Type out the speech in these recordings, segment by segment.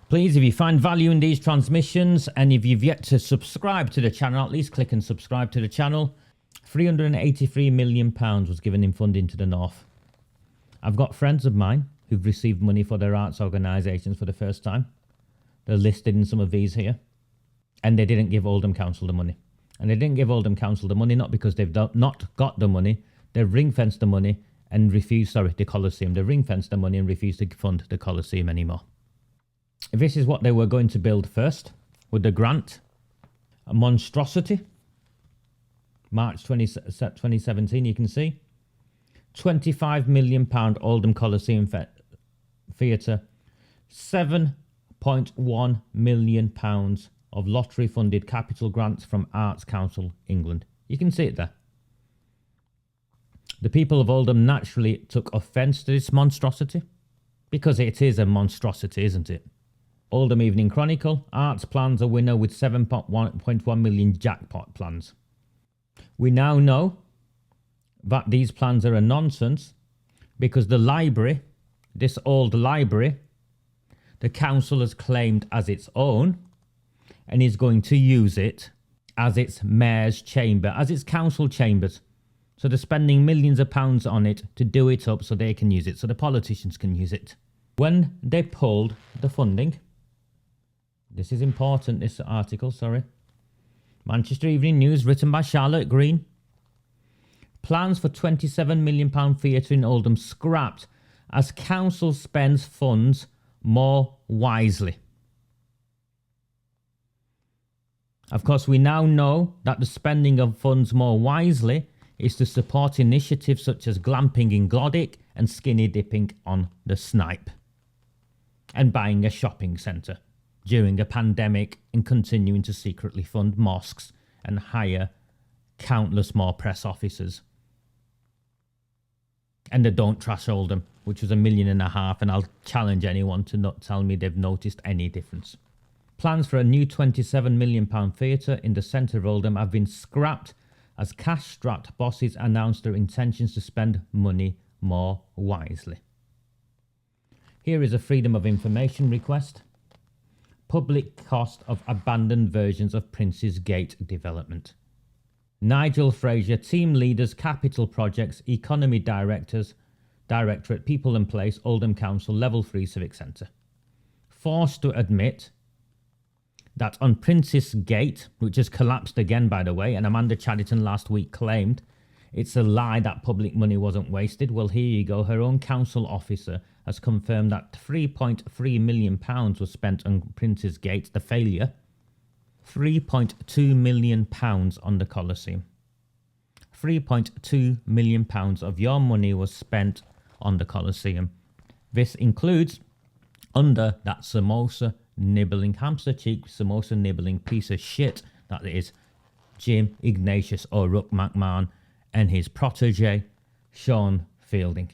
Please, if you find value in these transmissions and if you've yet to subscribe to the channel, at least click and subscribe to the channel. £383 million was given in funding to the North. I've got friends of mine who've received money for their arts organisations for the first time. They're listed in some of these here. And they didn't give Oldham Council the money. And they didn't give Oldham Council the money not because they've not got the money. They've ring-fenced the money and refused, the Coliseum. They ring-fenced the money and refused to fund the Coliseum anymore. This is what they were going to build first with the grant. A monstrosity. March 2017, you can see. £25 million Oldham Coliseum Theatre. £7.1 million of lottery-funded capital grants from Arts Council England. You can see it there. The people of Oldham naturally took offence to this monstrosity. Because it is a monstrosity, isn't it? Oldham Evening Chronicle. Arts plans a winner with 7.1 million jackpot plans. We now know that these plans are a nonsense because the library, this old library, the council has claimed as its own and is going to use it as its mayor's chamber, as its council chambers. So they're spending millions of pounds on it to do it up so they can use it, so the politicians can use it. When they pulled the funding, this is important, this article, sorry. Manchester Evening News, written by Charlotte Green. Plans for £27 million theatre in Oldham scrapped as council spends funds more wisely. Of course, we now know that the spending of funds more wisely is to support initiatives such as glamping in Glodick and skinny dipping on the Snipe. And buying a shopping centre during a pandemic and continuing to secretly fund mosques and hire countless more press officers. And the Don't Trash Oldham, which was £1.5 million, and I'll challenge anyone to not tell me they've noticed any difference. Plans for a new £27 million theatre in the centre of Oldham have been scrapped as cash-strapped bosses announced their intentions to spend money more wisely. Here is a Freedom of Information request. Public cost of abandoned versions of Prince's Gate development. Nigel Fraser, Team Leaders, Capital Projects, Economy Directorate, People and Place, Oldham Council, Level 3 Civic Centre. Forced to admit that on Prince's Gate, which has collapsed again, by the way, and Amanda Chadderton last week claimed it's a lie that public money wasn't wasted. Well, here you go. Her own council officer has confirmed that £3.3 million was spent on Prince's Gate, the failure. £3.2 million on the Coliseum. £3.2 million of your money was spent on the Coliseum. This includes, under that samosa nibbling, hamster cheek samosa nibbling piece of shit that is Jim Ignatius O'Rourke McMahon and his protege, Sean Fielding.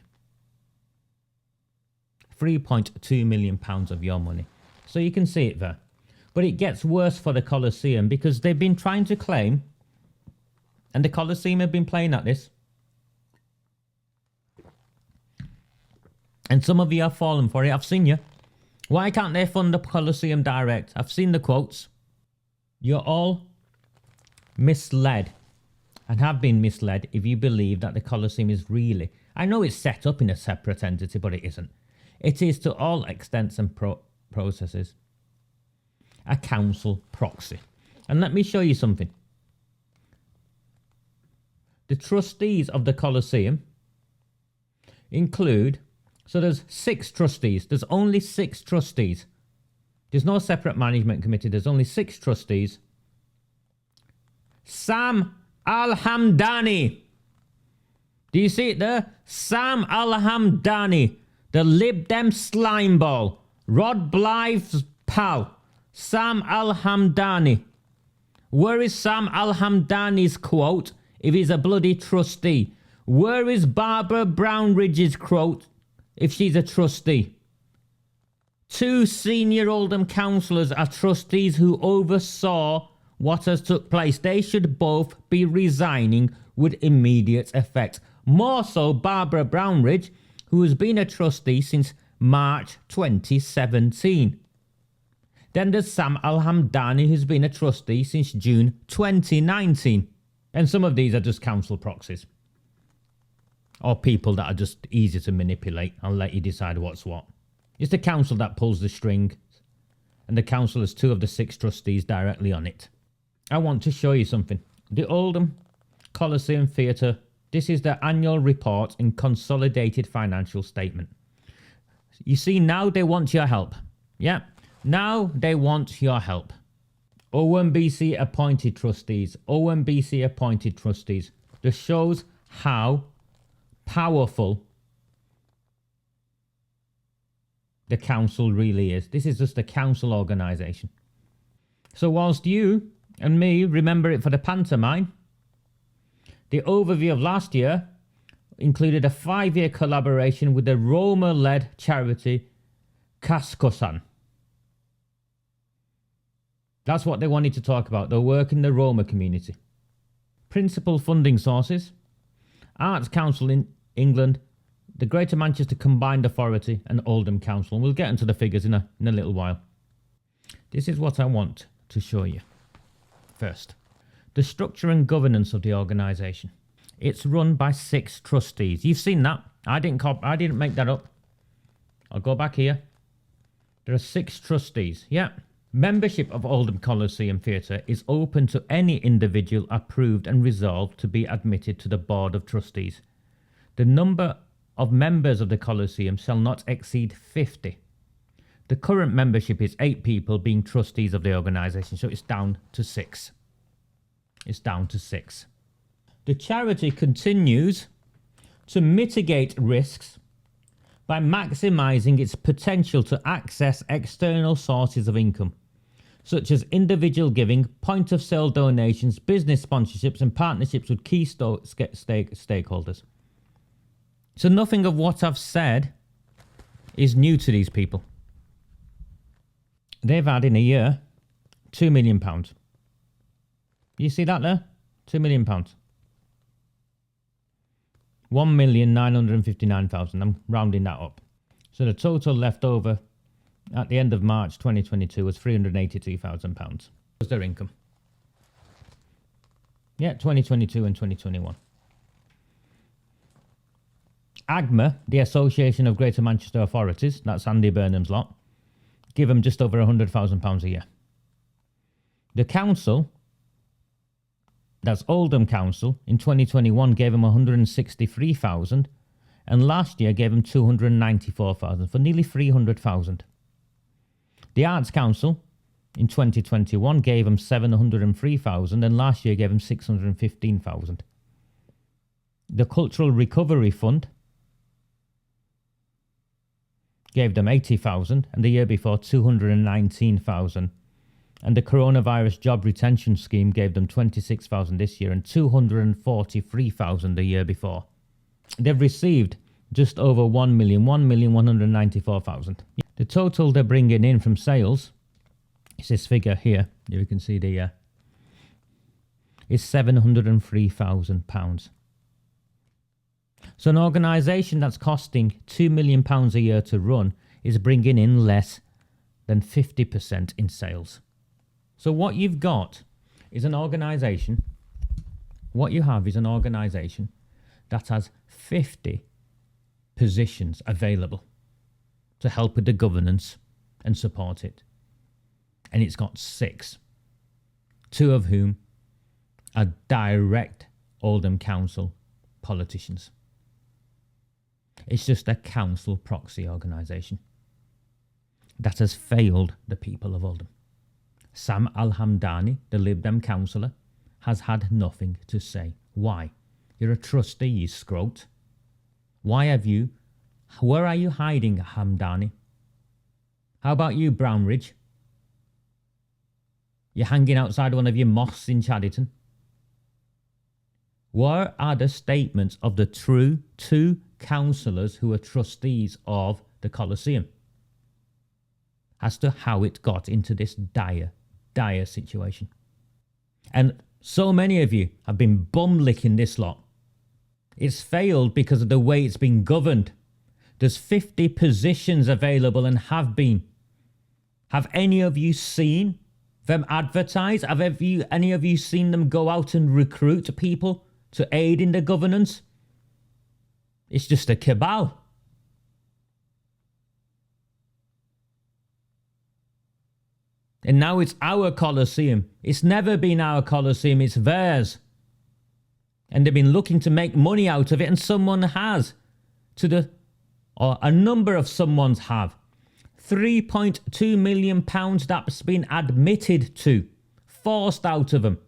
£3.2 million of your money. So you can see it there. But it gets worse for the Coliseum because they've been trying to claim, and the Coliseum have been playing at this, and some of you have fallen for it. I've seen you. Why can't they fund the Coliseum direct? I've seen the quotes. You're all misled and have been misled if you believe that the Coliseum is really, I know it's set up in a separate entity, but it isn't. It is to all extents and processes a council proxy. And let me show you something. The trustees of the Coliseum include, so there's 6 trustees. There's only 6 trustees. There's no separate management committee. There's only 6 trustees. Sam Al-Hamdani. Do you see it there? Sam Al-Hamdani. The Lib Dem slimeball. Rod Blythe's pal. Sam Al-Hamdani. Where is Sam Al-Hamdani's quote if he's a bloody trustee? Where is Barbara Brownridge's quote if she's a trustee? 2 senior Oldham councillors are trustees who oversaw what has took place. They should both be resigning with immediate effect. More so Barbara Brownridge, who has been a trustee since March 2017. Then there's Sam Al-Hamdani, who's been a trustee since June 2019. And some of these are just council proxies. Or people that are just easy to manipulate and let you decide what's what. It's the council that pulls the string. And the council has 2 of the 6 trustees directly on it. I want to show you something. The Oldham Coliseum Theatre. This is the annual report and consolidated financial statement. You see, now they want your help. Yeah, now they want your help. OMBC appointed trustees. OMBC appointed trustees. This shows how powerful the council really is. This is just a council organisation. So whilst you and me remember it for the pantomime, the overview of last year included a 5-year collaboration with the Roma-led charity Recusant. That's what they wanted to talk about, their work in the Roma community. Principal funding sources: Arts Council in England, the Greater Manchester Combined Authority and Oldham Council. And we'll get into the figures in a little while. This is what I want to show you. First, the structure and governance of the organisation. It's run by 6 trustees. You've seen that. I didn't make that up. I'll go back here. There are 6 trustees. Yeah. Membership of Oldham Coliseum Theatre is open to any individual approved and resolved to be admitted to the Board of Trustees. The number of members of the Coliseum shall not exceed 50. The current membership is 8 people being trustees of the organisation, so it's down to 6. It's down to 6. The charity continues to mitigate risks by maximising its potential to access external sources of income, such as individual giving, point-of-sale donations, business sponsorships and partnerships with key stakeholders. So nothing of what I've said is new to these people. They've had in a year £2 million. You see that there? £2 million. 1,959,000. I'm rounding that up. So the total left over at the end of March 2022 was £382,000. Was their income. Yeah, 2022 and 2021. AGMA, the Association of Greater Manchester Authorities, that's Andy Burnham's lot, give them just over £100,000 a year. The council, that's Oldham Council, in 2021 gave them 163,000 and last year gave them 294,000 for nearly 300,000. The Arts Council in 2021 gave them 703,000 and last year gave them 615,000. The Cultural Recovery Fund gave them 80,000 and the year before 219,000. And the Coronavirus Job Retention Scheme gave them 26,000 this year and 243,000 the year before. They've received just over 1,194,000. The total they're bringing in from sales is this figure here. You can see the is £703,000. So an organisation that's costing £2 million a year to run is bringing in less than 50% in sales. So what you've got is an organisation, what you have is an organisation that has 50 positions available to help with the governance and support it. And it's got 6, 2 of whom are direct Oldham Council politicians. It's just a council proxy organisation that has failed the people of Oldham. Sam Al-Hamdani, the Lib Dem councillor, has had nothing to say. Why? You're a trustee, you scrote. Where are you hiding, Hamdani? How about you, Brownridge? You're hanging outside one of your mosques in Chadderton. Where are the statements of the true 2 councillors who are trustees of the Coliseum as to how it got into this dire situation? And so many of you have been bum-licking this lot. It's failed because of the way it's been governed. There's 50 positions available and have been. Have any of you seen them advertise? Have any of you seen them go out and recruit people to aid in the governance? It's just a cabal. And now it's our Coliseum. It's never been our Coliseum, it's theirs. And they've been looking to make money out of it, and someone has. Or a number of someones have. £3.2 million that's been admitted to. Forced out of them.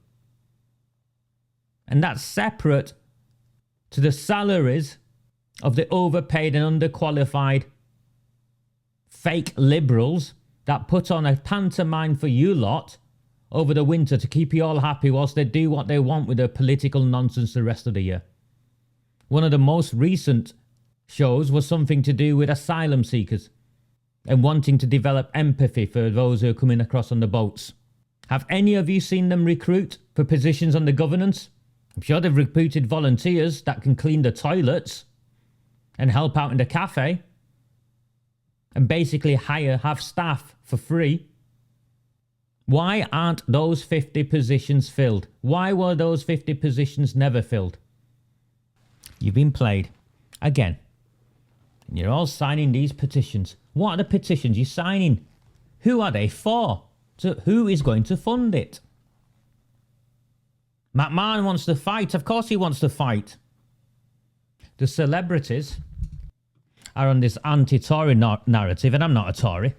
And that's separate to the salaries of the overpaid and underqualified fake liberals that put on a pantomime for you lot over the winter to keep you all happy whilst they do what they want with their political nonsense the rest of the year. One of the most recent shows was something to do with asylum seekers and wanting to develop empathy for those who are coming across on the boats. Have any of you seen them recruit for positions on the governance? I'm sure they've recruited volunteers that can clean the toilets and help out in the cafe and basically have staff for free. Why aren't those 50 positions filled? Why were those 50 positions never filled? You've been played again. And you're all signing these petitions. What are the petitions you're signing? Who are they for? So who is going to fund it? McMahon wants to fight. Of course he wants to fight. The celebrities are on this anti-Tory narrative, and I'm not a Tory,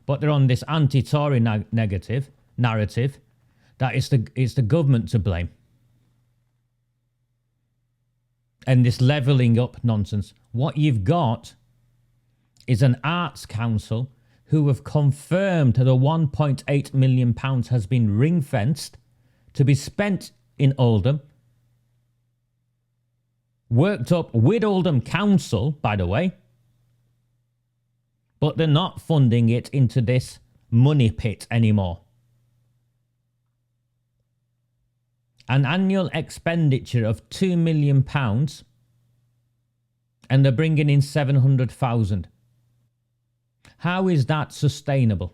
but they're on this anti-Tory narrative that it's the government to blame. And this levelling up nonsense. What you've got is an Arts Council who have confirmed that the £1.8 million has been ring-fenced to be spent in Oldham, worked up with Oldham Council, by the way, but they're not funding it into this money pit anymore. An annual expenditure of £2 million, and they're bringing in 700,000. How is that sustainable?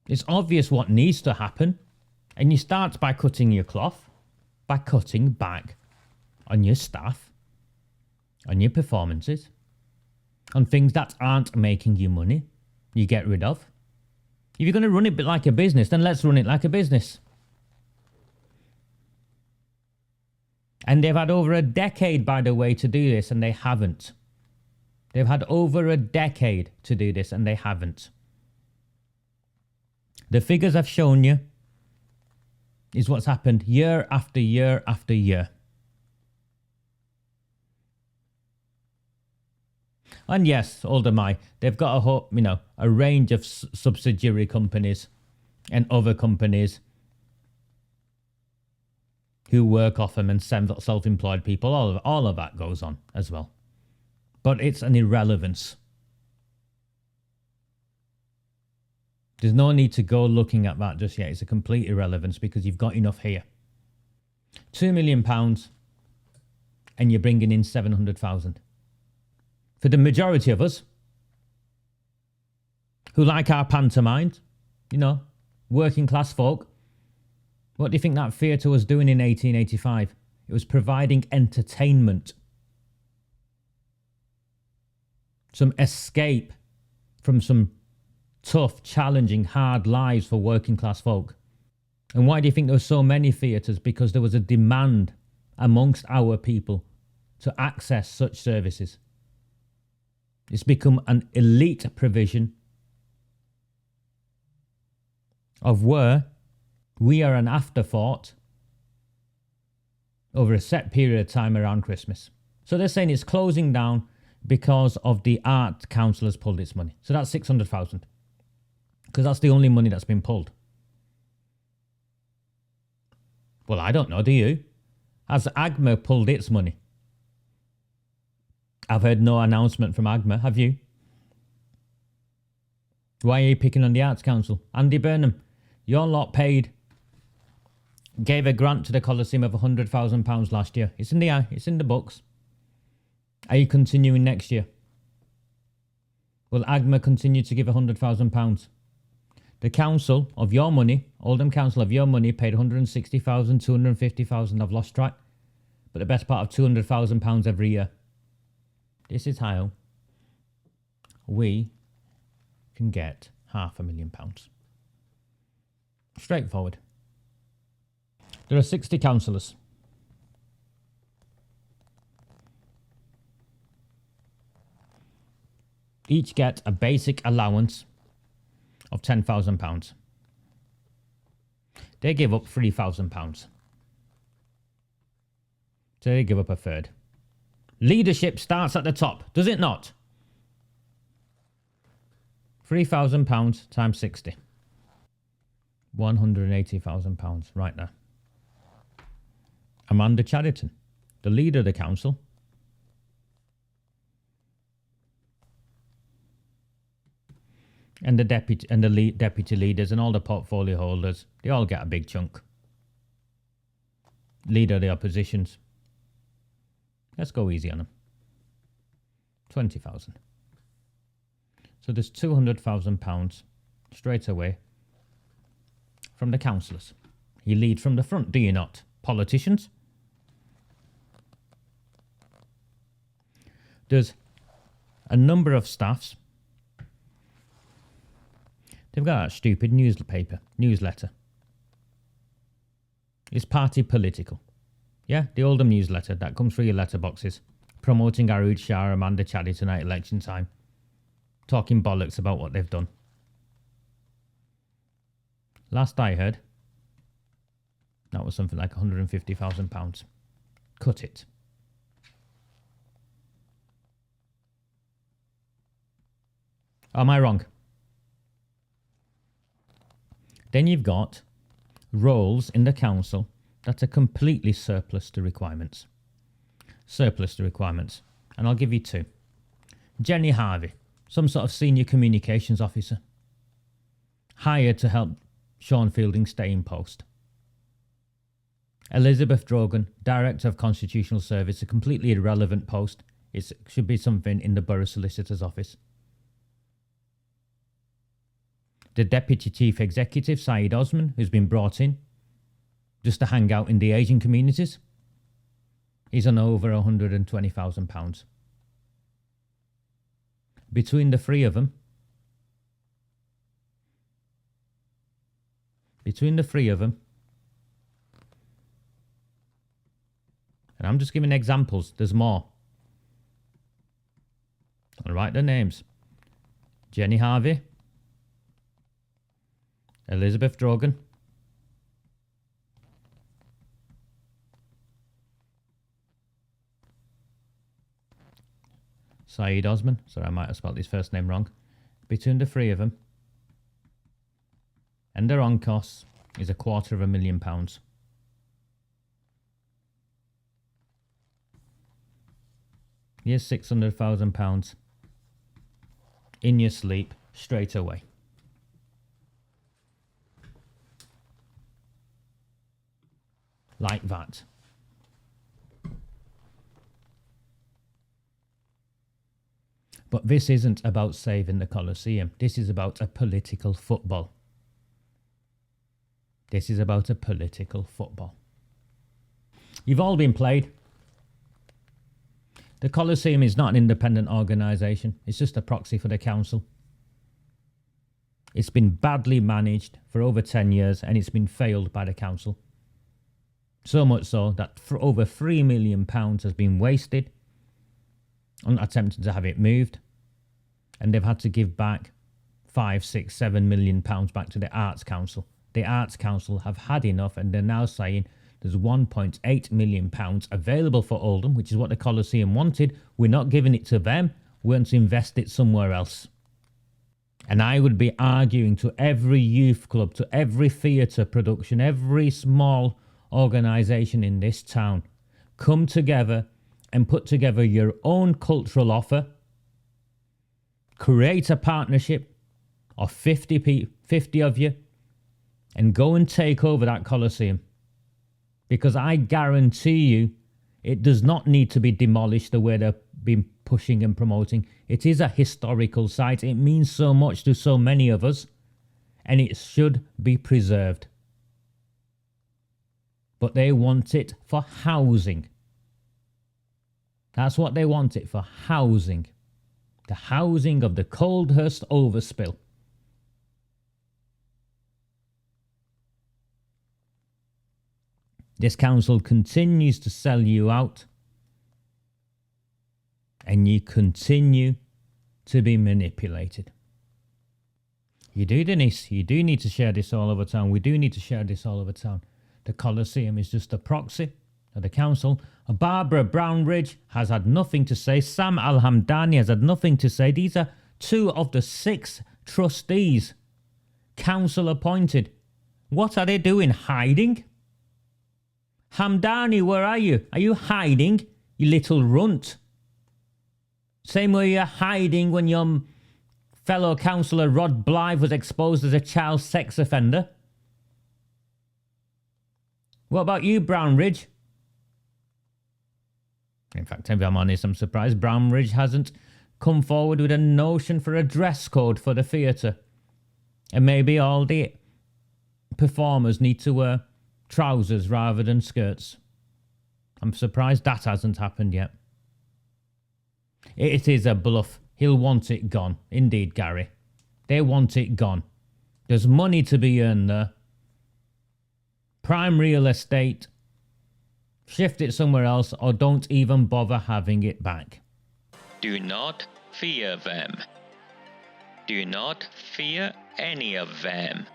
It's obvious what needs to happen, and you start by cutting your cloth, by cutting back on your staff, on your performances, on things that aren't making you money, you get rid of. If you're going to run it like a business, then let's run it like a business. And they've had over a decade, by the way, to do this, and they haven't. They've had over a decade to do this, and they haven't. The figures I've shown you is what's happened year after year after year. And yes, Oldham, they've got a range of subsidiary companies and other companies who work off them and send self-employed people. All of that goes on as well. But it's an irrelevance. There's no need to go looking at that just yet. It's a complete irrelevance because you've got enough here. £2 million and you're bringing in 700,000. For the majority of us who like our pantomime, working class folk, what do you think that theatre was doing in 1885? It was providing entertainment. Some escape from some tough, challenging, hard lives for working class folk. And why do you think there were so many theatres? Because there was a demand amongst our people to access such services. It's become an elite provision of where we are an afterthought over a set period of time around Christmas. So they're saying it's closing down because of the Art Council has pulled its money. So that's 600,000. Because that's the only money that's been pulled. Well, I don't know, do you? Has AGMA pulled its money? I've heard no announcement from AGMA, have you? Why are you picking on the Arts Council? Andy Burnham, your lot gave a grant to the Coliseum of £100,000 last year. It's in the books. Are you continuing next year? Will AGMA continue to give £100,000? The council of your money, Oldham Council of your money, paid 160,000, 250,000, I've lost track, but the best part of £200,000 every year. This is how we can get £500,000. Straightforward. There are 60 councillors. Each get a basic allowance of £10,000. They give up £3,000. So they give up a third. Leadership starts at the top, does it not? £3,000 times 60. £180,000 right now. Amanda Chadderton, the leader of the council, and the deputy leaders and all the portfolio holders, they all get a big chunk. Leader of the oppositions, let's go easy on them. 20,000. So there's £200,000 straight away from the councillors. You lead from the front, do you not? Politicians. There's a number of staffs. They've got a stupid newsletter. It's party political. Yeah, the Oldham newsletter that comes through your letterboxes, promoting Arood Shah, Amanda Chadderton at election time, talking bollocks about what they've done. Last I heard, that was something like £150,000. Cut it. Am I wrong? Then you've got roles in the council that are completely surplus to requirements. Surplus to requirements. And I'll give you two. Jenny Harvey, some sort of senior communications officer, hired to help Sean Fielding stay in post. Elizabeth Drogan, Director of Constitutional Service, a completely irrelevant post. It should be something in the Borough Solicitor's office. The Deputy Chief Executive, Saeed Osman, who's been brought in just to hang out in the Asian communities, he's on over £120,000. Between the three of them, and I'm just giving examples, there's more. I'll write their names. Jenny Harvey, Elizabeth Drogan, Saeed Osman, sorry I might have spelled his first name wrong. Between the three of them and their on costs is £250,000. Here's £600,000 in your sleep straight away. Like that. But this isn't about saving the Coliseum. This is about a political football. This is about a political football. You've all been played. The Coliseum is not an independent organisation. It's just a proxy for the council. It's been badly managed for over 10 years and it's been failed by the council. So much so that for over £3 million has been wasted on attempting to have it moved. And they've had to give back £5, £6, £7 million back to the Arts Council. The Arts Council have had enough and they're now saying there's £1.8 million available for Oldham, which is what the Coliseum wanted. We're not giving it to them. We're going to invest it somewhere else. And I would be arguing to every youth club, to every theatre production, every small organisation in this town, come together and put together your own cultural offer, create a partnership of 50 of you and go and take over that Coliseum. Because I guarantee you it does not need to be demolished the way they've been pushing and promoting. It is a historical site. It means so much to so many of us. and it should be preserved. But they want it for housing. That's what they want it for, housing. The housing of the Coldhurst overspill. This council continues to sell you out, and you continue to be manipulated. You do, Denise. You do need to share this all over town. We do need to share this all over town. The Coliseum is just a proxy of the council. Barbara Brownridge has had nothing to say. Sam Al-Hamdani has had nothing to say. These are 2 of the 6 trustees, council appointed. What are they doing? Hiding? Hamdani, where are you? Are you hiding, you little runt? Same way you're hiding when your fellow councillor Rod Blythe was exposed as a child sex offender. What about you, Brownridge? In fact, if I'm honest, I'm surprised Brownridge hasn't come forward with a notion for a dress code for the theatre. And maybe all the performers need to wear trousers rather than skirts. I'm surprised that hasn't happened yet. It is a bluff. He'll want it gone. Indeed, Gary. They want it gone. There's money to be earned there. Prime real estate. Shift it somewhere else or don't even bother having it back. Do not fear them. Do not fear any of them.